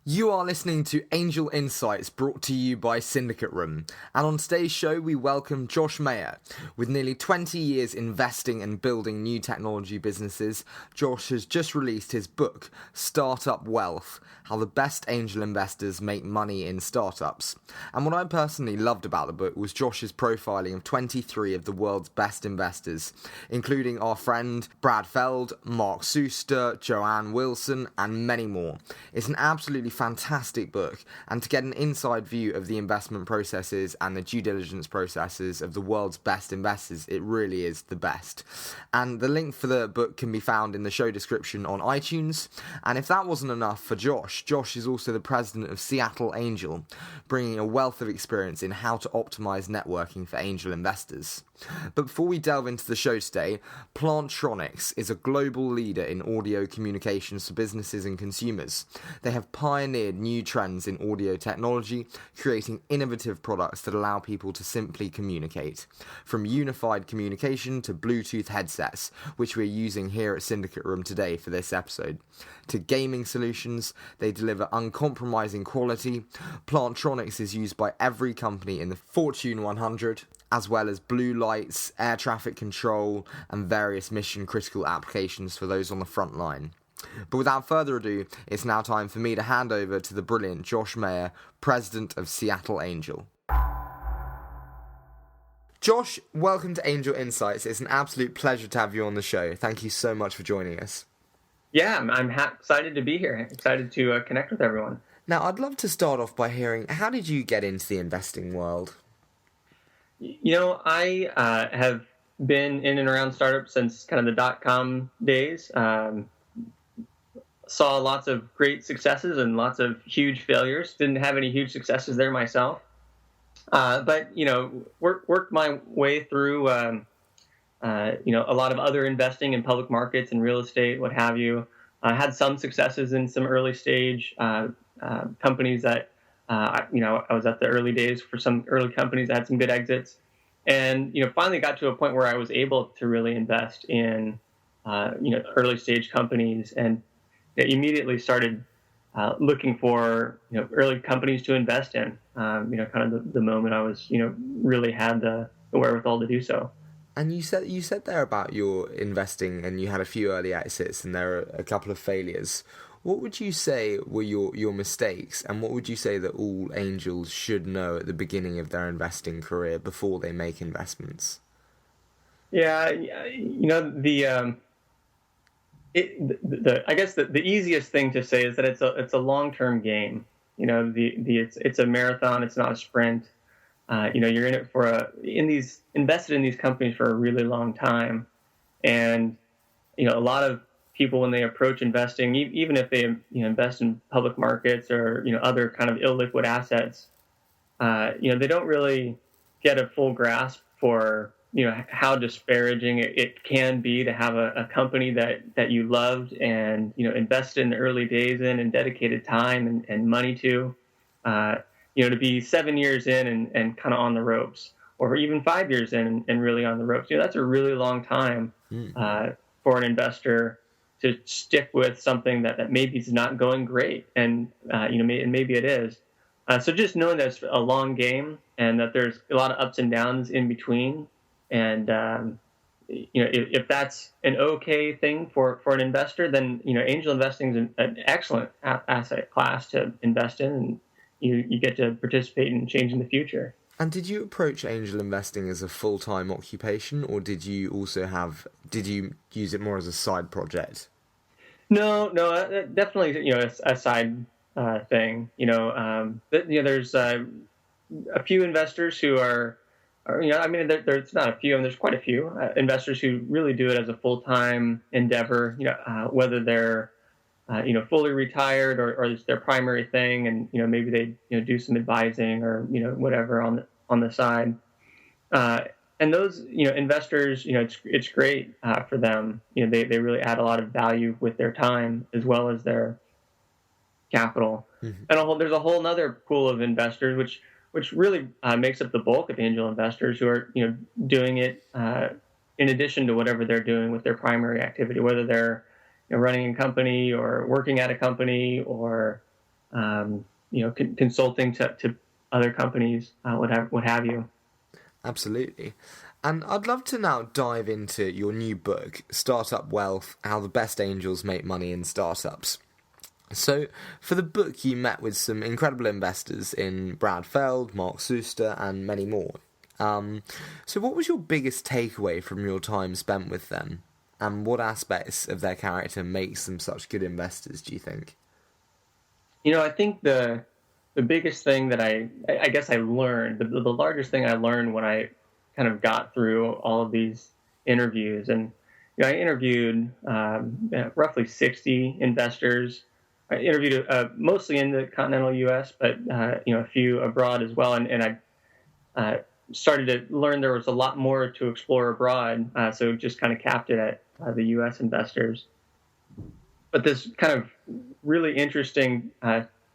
You are listening to Angel Insights, brought to you by SyndicateRoom, and on today's show we welcome Josh Maher. With nearly 20 years investing and building new technology businesses, Josh has just released his book, Startup Wealth, How the Best Angel Investors Make Money in Startups. And what I personally loved about the book was Josh's profiling of 23 of the world's best investors, including our friend Brad Feld, Mark Suster, Joanne Wilson, and many more. It's an absolutely fantastic book, and to get an inside view of the investment processes and the due diligence processes of the world's best investors, it really is the best. And the link for the book can be found in the show description on iTunes. And if that wasn't enough for Josh is also the president of Seattle Angel, bringing a wealth of experience in how to optimize networking for angel investors. But before we delve into the show today, Plantronics is a global leader in audio communications for businesses and consumers. They have pioneered new trends in audio technology, creating innovative products that allow people to simply communicate. From unified communication to Bluetooth headsets, which we're using here at SyndicateRoom today for this episode, to gaming solutions, they deliver uncompromising quality. Plantronics is used by every company in the Fortune 100, as well as blue lights, air traffic control, and various mission-critical applications for those on the front line. But without further ado, it's now time for me to hand over to the brilliant Josh Maher, president of Seattle Angel. Josh, welcome to Angel Insights. It's an absolute pleasure to have you on the show. Thank you so much for joining us. Yeah, I'm excited to be here. Excited to connect with everyone. Now, I'd love to start off by hearing, how did you get into the investing world? You know, I have been in and around startups since kind of the dot-com days. Saw lots of great successes and lots of huge failures. Didn't have any huge successes there myself. But, you know, worked my way through, a lot of other investing in public markets and real estate, what have you. Had some successes in some early stage companies that, I was at the early days for some early companies that had some good exits. And, finally got to a point where I was able to really invest in, early stage companies, and immediately started looking for, early companies to invest in, kind of the moment I was, really had the wherewithal to do so. And you said there about your investing, and you had a few early exits, and there are a couple of failures. What would you say were your mistakes, and what would you say that all angels should know at the beginning of their investing career before they make investments? Yeah, I guess the easiest thing to say is that it's a long-term game. It's a marathon. It's not a sprint. You're in it invested in these companies for a really long time. And, a lot of people, when they approach investing, even if they, invest in public markets or, other kind of illiquid assets, they don't really get a full grasp for, how disparaging it can be to have a company that you loved and, invested in the early days in and dedicated time and money to, to be 7 years in and kind of on the ropes, or even 5 years in and really on the ropes. That's a really long time for an investor to stick with something that maybe is not going great. And, maybe it is. So just knowing that it's a long game and that there's a lot of ups and downs in between. And, if that's an okay thing for an investor, then, angel investing is an excellent asset class to invest in, and you get to participate in changing the future. And did you approach angel investing as a full-time occupation, or did you use it more as a side project? No, definitely, a side thing. There's a few investors who are there's not a few, and there's quite a few investors who really do it as a full-time endeavor, whether they're, fully retired or it's their primary thing. And, maybe they, do some advising or, whatever on the side. And those, investors, it's great for them. They really add a lot of value with their time as well as their capital. Mm-hmm. And there's a whole other pool of investors, which really makes up the bulk of angel investors who are, doing it in addition to whatever they're doing with their primary activity, whether they're running a company or working at a company or consulting to other companies, what have you. Absolutely. And I'd love to now dive into your new book, Startup Wealth: How the Best Angels Make Money in Startups. So, for the book, you met with some incredible investors in Brad Feld, Suster, and many more. So what was your biggest takeaway from your time spent with them? And what aspects of their character makes them such good investors, do you think? I think the biggest thing that I guess I learned, the largest thing I learned when I kind of got through all of these interviews, and I interviewed roughly 60 investors. I interviewed mostly in the continental U.S., but a few abroad as well, and I started to learn there was a lot more to explore abroad, so just kind of capped it at the U.S. investors. But this kind of really interesting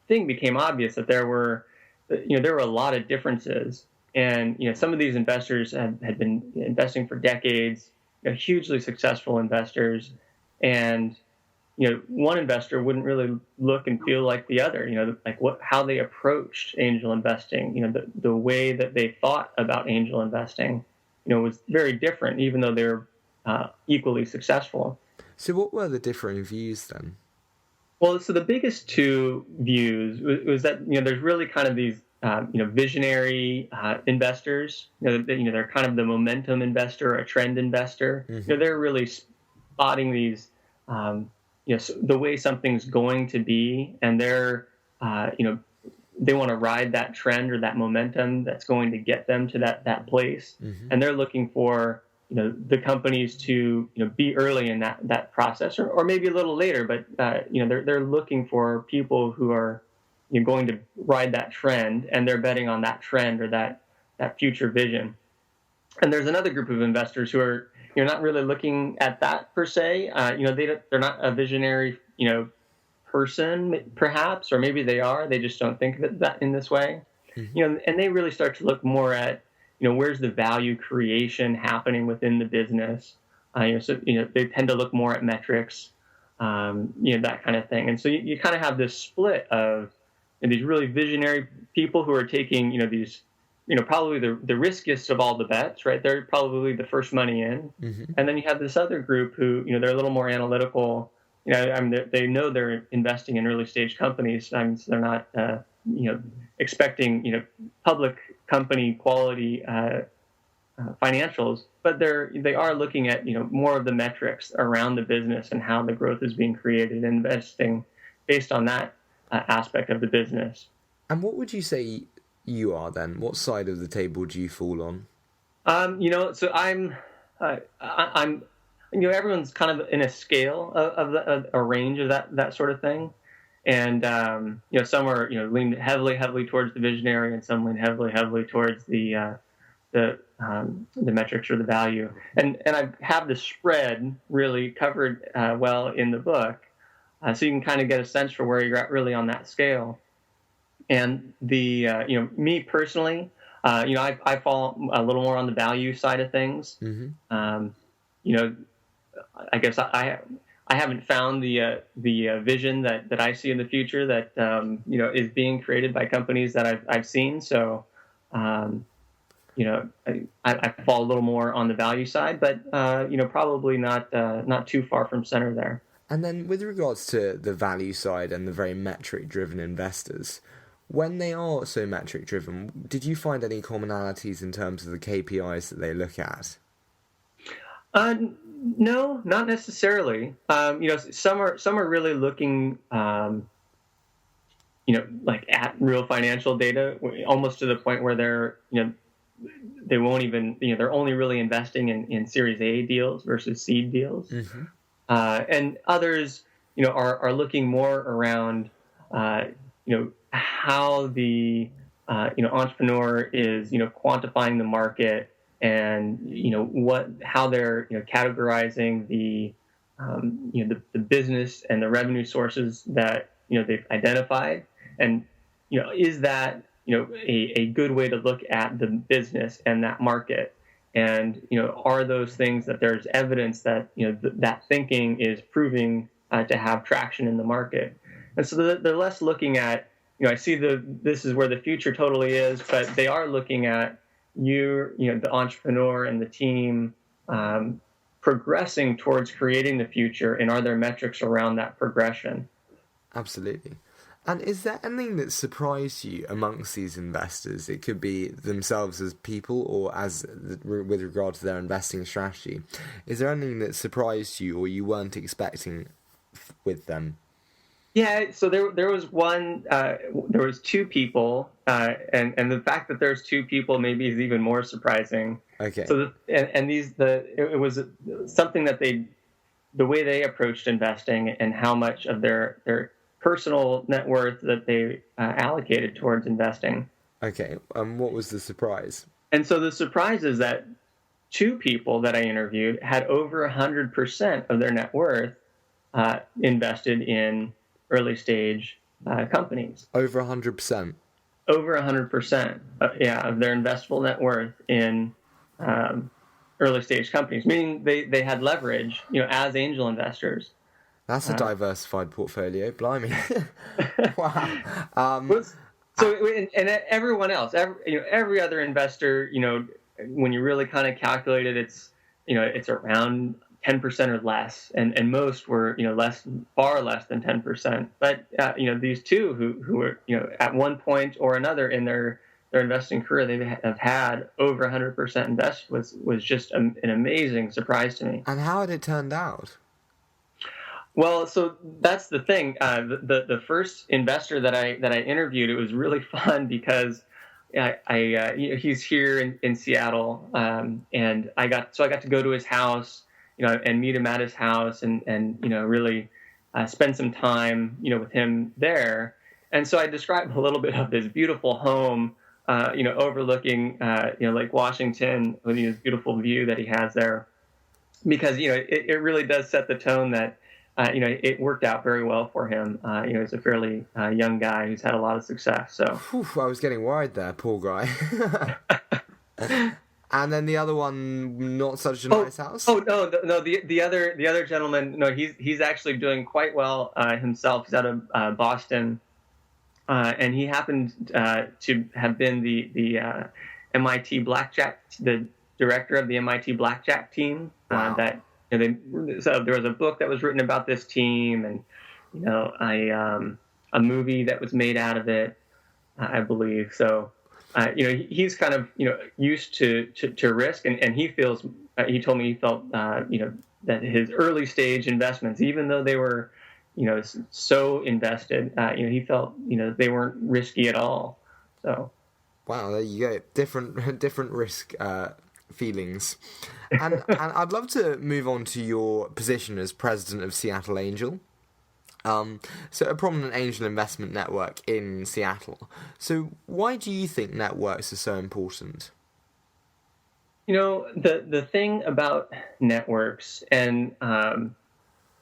thing became obvious, that there were a lot of differences, and some of these investors had been investing for decades, hugely successful investors, and one investor wouldn't really look and feel like the other, like how they approached angel investing, the way that they thought about angel investing, was very different, even though they're equally successful. So what were the differing views then? Well, so the biggest two views was that, there's really kind of these, visionary investors, they're kind of the momentum investor, a trend investor. Mm-hmm. They're really spotting these, the way something's going to be, and they're, they want to ride that trend or that momentum that's going to get them to that place. Mm-hmm. And they're looking for, the companies to, be early in that process, or maybe a little later, but, they're looking for people who are going to ride that trend, and they're betting on that trend or that future vision. And there's another group of investors who are, not really looking at that per se. They're not a visionary, person, perhaps, or maybe they are. They just don't think of it that in this way. Mm-hmm. And they really start to look more at, where's the value creation happening within the business. So they tend to look more at metrics, that kind of thing. And so you kind of have this split of these really visionary people who are taking, these, probably the riskiest of all the bets, right? They're probably the first money in. Mm-hmm. And then you have this other group who, they're a little more analytical. They know they're investing in early stage companies. So they're not, expecting, public company quality financials, but they are looking at, more of the metrics around the business and how the growth is being created, and investing based on that aspect of the business. And what would you say you are then? What side of the table do you fall on? So I'm, everyone's kind of in a scale of a range of that sort of thing. And, some are, lean heavily towards the visionary, and some lean heavily towards the metrics or the value. And I have the spread really covered well in the book. So you can kind of get a sense for where you're at really on that scale. And me personally, I fall a little more on the value side of things. Mm-hmm. I guess I haven't found the vision that I see in the future that is being created by companies that I've seen. So I fall a little more on the value side, but probably not too far from center there. And then with regards to the value side and the very metric-driven investors, when they are so metric-driven, did you find any commonalities in terms of the KPIs that they look at? No, not necessarily. Some are really looking, like at real financial data, almost to the point where they're, they won't even, they're only really investing in Series A deals versus seed deals. Mm-hmm. And others, are looking more around, how the, entrepreneur is, quantifying the market, and how they're categorizing the business and the revenue sources that they've identified, and is that a good way to look at the business and that market, and are those things that there's evidence that that thinking is proving to have traction in the market. And so they're less looking at I see this is where the future totally is, but they are looking at the entrepreneur and the team progressing towards creating the future, and are there metrics around that progression? Absolutely. And is there anything that surprised you amongst these investors? It could be themselves as people or with regard to their investing strategy. Is there anything that surprised you or you weren't expecting with them? Yeah, so there was there was two people, and the fact that there's two people maybe is even more surprising. Okay. So it was something that the way they approached investing and how much of their personal net worth that they allocated towards investing. Okay. What was the surprise? And so the surprise is that two people that I interviewed had over 100% of their net worth invested in early stage companies. Over 100%. Over 100%, of their investable net worth in early stage companies, meaning they had leverage, as angel investors. That's a diversified portfolio, blimey. Wow. And everyone else, every other investor, when you really kind of calculate it, it's around 10% or less, and most were far less than 10%. But these two who were at one point or another in their investing career, they have had over 100% invest was just an amazing surprise to me. And how had it turned out? Well, so that's the thing. The first investor that I interviewed, it was really fun because he's here in Seattle, and I got to go to his house, and meet him at his house, and really spend some time, with him there. And so I described a little bit of his beautiful home, overlooking, Lake Washington, with his beautiful view that he has there, because it really does set the tone that. It worked out very well for him. He's a fairly young guy who's had a lot of success. So Whew, I was getting worried there, poor guy. And then the other one, not such a nice house. Oh no! The other gentleman, no, he's actually doing quite well himself. He's out of Boston, and he happened to have been the MIT Blackjack, the director of the MIT Blackjack team. Wow. So there was a book that was written about this team, and a movie that was made out of it, I believe. So he's kind of used to risk, and he feels. He told me he felt that his early stage investments, even though they were so invested, he felt they weren't risky at all. So wow, there you go. Different risk feelings. And I'd love to move on to your position as president of Seattle Angel. So a prominent angel investment network in Seattle. So why do you think networks are so important? The thing about networks, and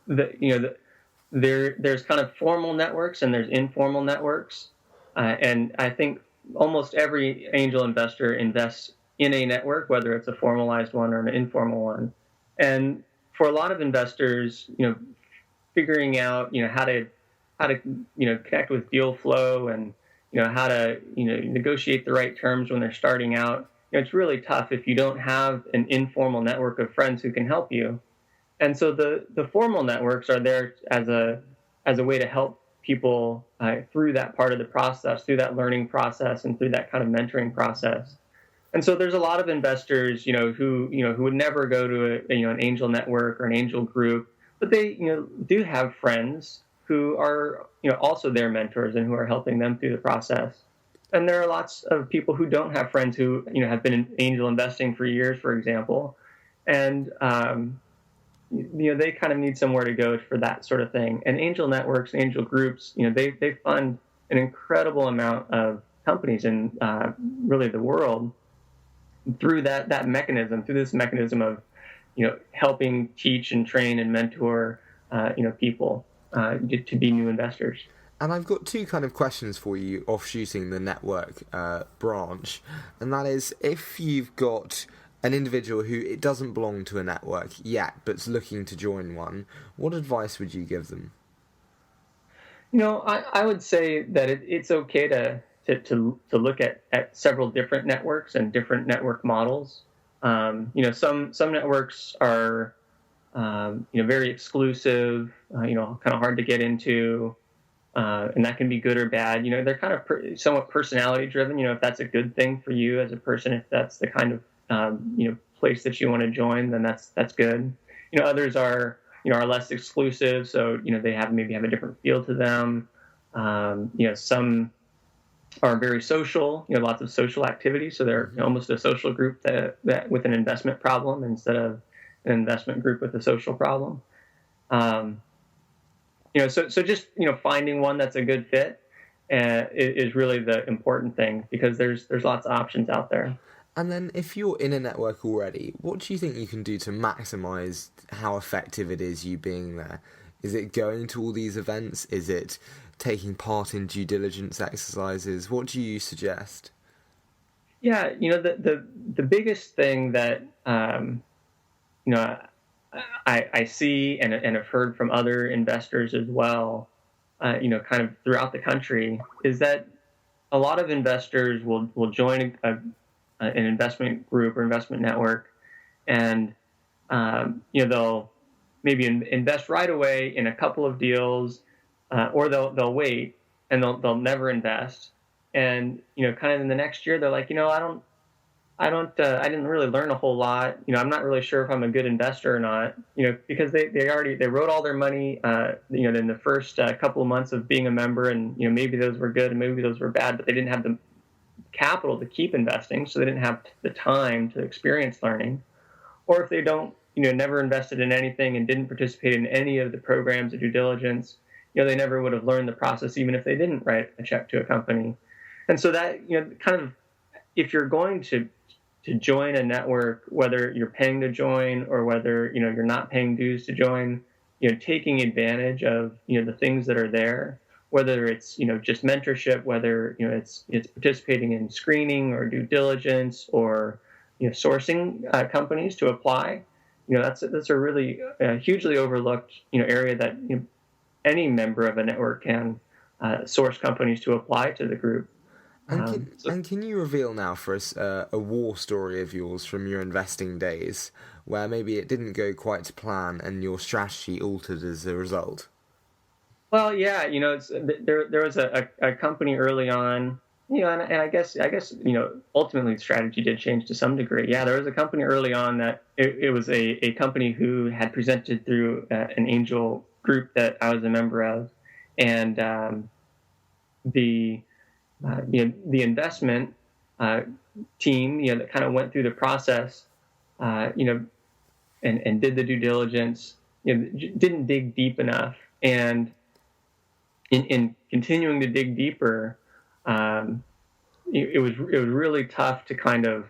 there's kind of formal networks and there's informal networks, and I think almost every angel investor invests in a network, whether it's a formalized one or an informal one. And for a lot of investors, figuring out, how to connect with deal flow, and, how to, negotiate the right terms when they're starting out, it's really tough if you don't have an informal network of friends who can help you. And so the formal networks are there as a way to help people through that part of the process, through that learning process, and through that kind of mentoring process. And so there's a lot of investors, who would never go to an angel network or an angel group, but they, do have friends who are, also their mentors and who are helping them through the process. And there are lots of people who don't have friends who, have been in angel investing for years, for example, and they kind of need somewhere to go for that sort of thing. And angel networks, angel groups, they fund an incredible amount of companies in really the world through that mechanism, through this mechanism of, helping teach and train and mentor, people to be new investors. And I've got two kind of questions for you offshooting the network branch. And that is, if you've got an individual who it doesn't belong to a network yet, but's looking to join one, what advice would you give them? I would say that it's okay to look at several different networks and different network models. Some networks are very exclusive, kind of hard to get into, and that can be good or bad. They're kind of somewhat personality driven. If that's a good thing for you as a person, if that's the kind of place that you want to join, then that's good. Others are less exclusive, so they maybe have a different feel to them. Some are very social, lots of social activity, so they're almost a social group that with an investment problem instead of an investment group with a social problem. So just finding one that's a good fit is really the important thing, because there's lots of options out there. And then if you're in a network already, what do you think you can do to maximise how effective it is you being there? Is it going to all these events? Is it taking part in due diligence exercises? What do you suggest? Yeah, the biggest thing that I see and have heard from other investors as well, kind of throughout the country, is that a lot of investors will join an investment group or investment network, and they'll maybe invest right away in a couple of deals, or they'll wait and they'll never invest, and kind of in the next year they're like, I didn't really learn a whole lot. I'm not really sure if I'm a good investor or not. Because they wrote all their money, in the first couple of months of being a member, and maybe those were good and maybe those were bad, but they didn't have the capital to keep investing, so they didn't have the time to experience learning. Or if they don't, never invested in anything and didn't participate in any of the programs of due diligence, they never would have learned the process, even if they didn't write a check to a company. And so that, kind of, if you're going to join a network, whether you're paying to join or whether you're not paying dues to join, taking advantage of the things that are there, whether it's just mentorship, whether it's participating in screening or due diligence, or sourcing companies to apply. That's a really hugely overlooked area that any member of a network can source companies to apply to the group. And can you reveal now for us a war story of yours from your investing days, where maybe it didn't go quite to plan and your strategy altered as a result? Well, yeah, there was a company early on, and I guess ultimately strategy did change to some degree. Yeah, there was a company early on that it was a company who had presented through an angel group that I was a member of, and the investment team, that kind of went through the process, and did the due diligence, didn't dig deep enough. And in continuing to dig deeper, it was really tough to kind of,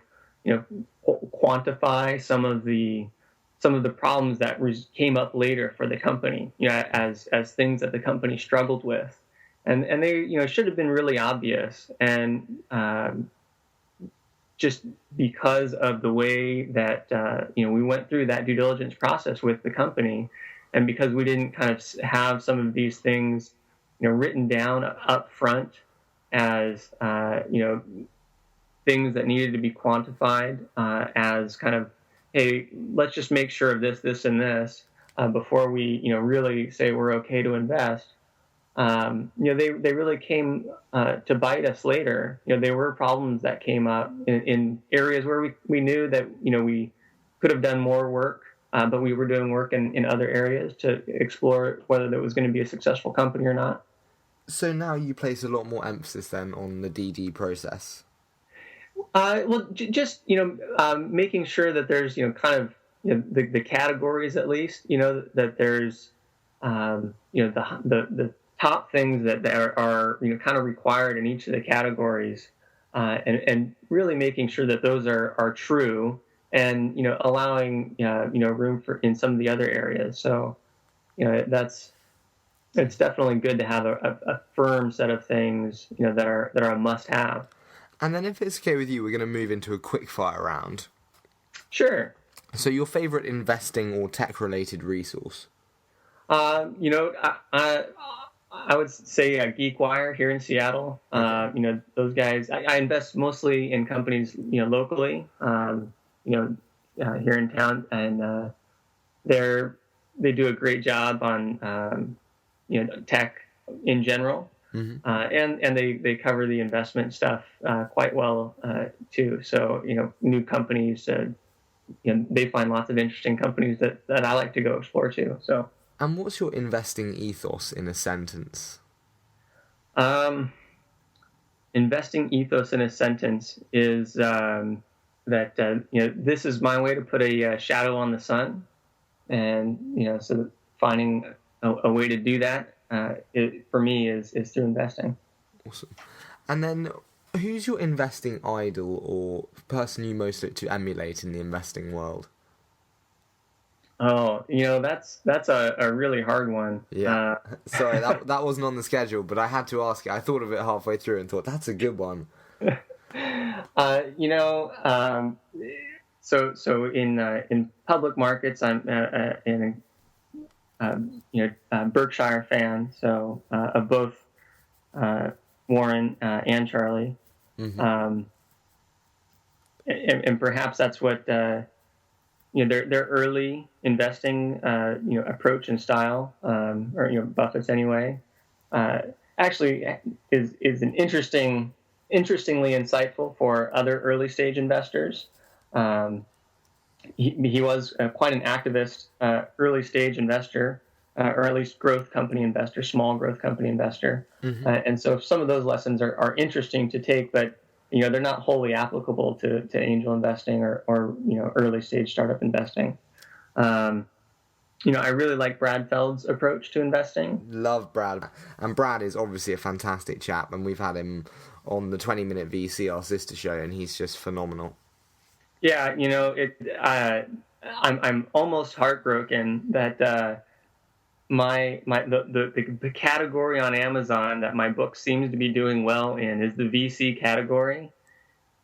quantify some of the problems that came up later for the company, as things that the company struggled with. And they, should have been really obvious. And just because of the way that, we went through that due diligence process with the company, and because we didn't kind of have some of these things, written down up front as, things that needed to be quantified, as kind of, hey, let's just make sure of this, this, and this, before we, really say we're okay to invest. They really came to bite us later. There were problems that came up in areas where we knew that we could have done more work, but we were doing work in other areas to explore whether that was going to be a successful company or not. So now you place a lot more emphasis then on the DD process. Well, just making sure that there's kind of the categories, at least that there's the top things that are kind of required in each of the categories, and really making sure that those are true, and allowing room for in some of the other areas. So it's definitely good to have a firm set of things that are a must-have. And then if it's okay with you, we're going to move into a quick fire round. Sure. So your favorite investing or tech-related resource? I I would say GeekWire here in Seattle. Okay. Those guys. I invest mostly in companies, locally, here in town, and they're they do a great job on tech in general, Hmm. and they cover the investment stuff quite well too. So new companies, they find lots of interesting companies that I like to go explore too. So. And what's your investing ethos in a sentence? Um, Investing ethos in a sentence is that this is my way to put a shadow on the sun, and so finding a way to do that for me is through investing. Awesome. And then, who's your investing idol or person you most look to emulate in the investing world? Oh, that's a really hard one. Yeah. Sorry, that wasn't on the schedule, but I had to ask it. I thought of it halfway through and thought, that's a good one. uh, you know, um, so in public markets, I'm in Berkshire fan, so of both Warren and Charlie, Hmm. um, and perhaps that's what their early investing approach and style, or Buffett's anyway, uh, actually is an interestingly insightful for other early stage investors. Um, he was quite an activist early stage investor, or at least growth company investor, small growth company investor. Hmm. And so some of those lessons are interesting to take, but they're not wholly applicable to angel investing or early stage startup investing. Um, I really like Brad Feld's approach to investing. Love Brad. And Brad is obviously a fantastic chap, and we've had him on the 20-minute VC, our sister show, and he's just phenomenal. Yeah, I'm almost heartbroken that the category on Amazon that my book seems to be doing well in is the VC category,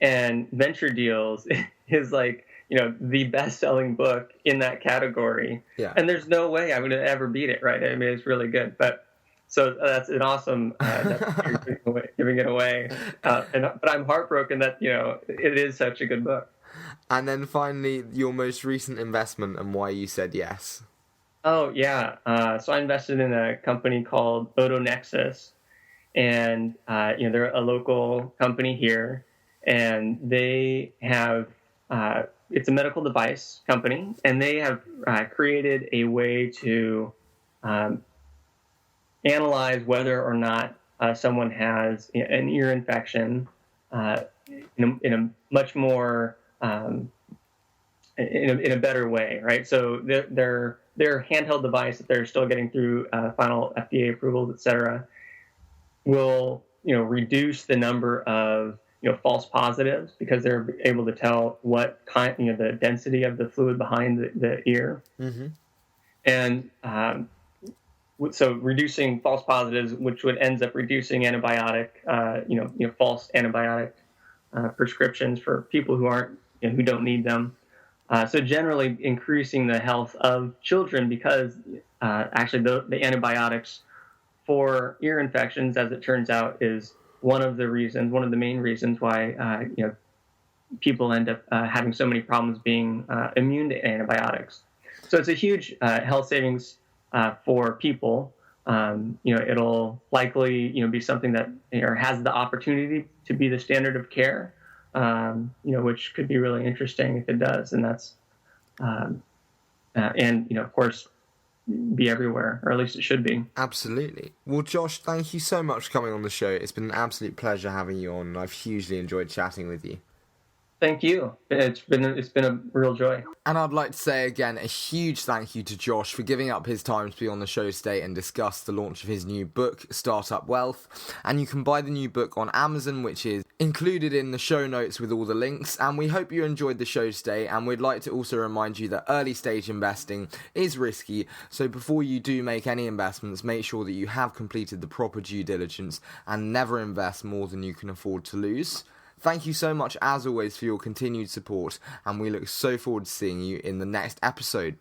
and Venture Deals is like the best-selling book in that category, Yeah. and there's no way I'm going to ever beat it, right? I mean, it's really good, but so that's an awesome that you're giving it away, but I'm heartbroken that it is such a good book. And then finally, your most recent investment and why you said yes. Oh yeah, so I invested in a company called OtoNexus, and they're a local company here, and they have it's a medical device company, and they have created a way to um, analyze whether or not someone has an ear infection in a much more in a better way, right? So their handheld device that they're still getting through final FDA approvals, et cetera, will reduce the number of false positives because they're able to tell what kind the density of the fluid behind the ear, Mm-hmm. and so reducing false positives, which would ends up reducing antibiotic false antibiotic prescriptions for people who aren't who don't need them. So generally increasing the health of children because actually the antibiotics for ear infections, as it turns out, is one of the main reasons why people end up having so many problems being immune to antibiotics. So it's a huge health savings for people. It'll likely be something that has the opportunity to be the standard of care, which could be really interesting if it does, and that's and of course be everywhere, or at least it should be. Absolutely. Well, Josh, thank you so much for coming on the show. It's been an absolute pleasure having you on, and I've hugely enjoyed chatting with you. Thank you. It's been a real joy. And I'd like to say again a huge thank you to Josh for giving up his time to be on the show today and discuss the launch of his new book, Startup Wealth. And you can buy the new book on Amazon, which is included in the show notes with all the links. And we hope you enjoyed the show today. And we'd like to also remind you that early stage investing is risky. So before you do make any investments, make sure that you have completed the proper due diligence and never invest more than you can afford to lose. Thank you so much, as always, for your continued support, and we look so forward to seeing you in the next episode.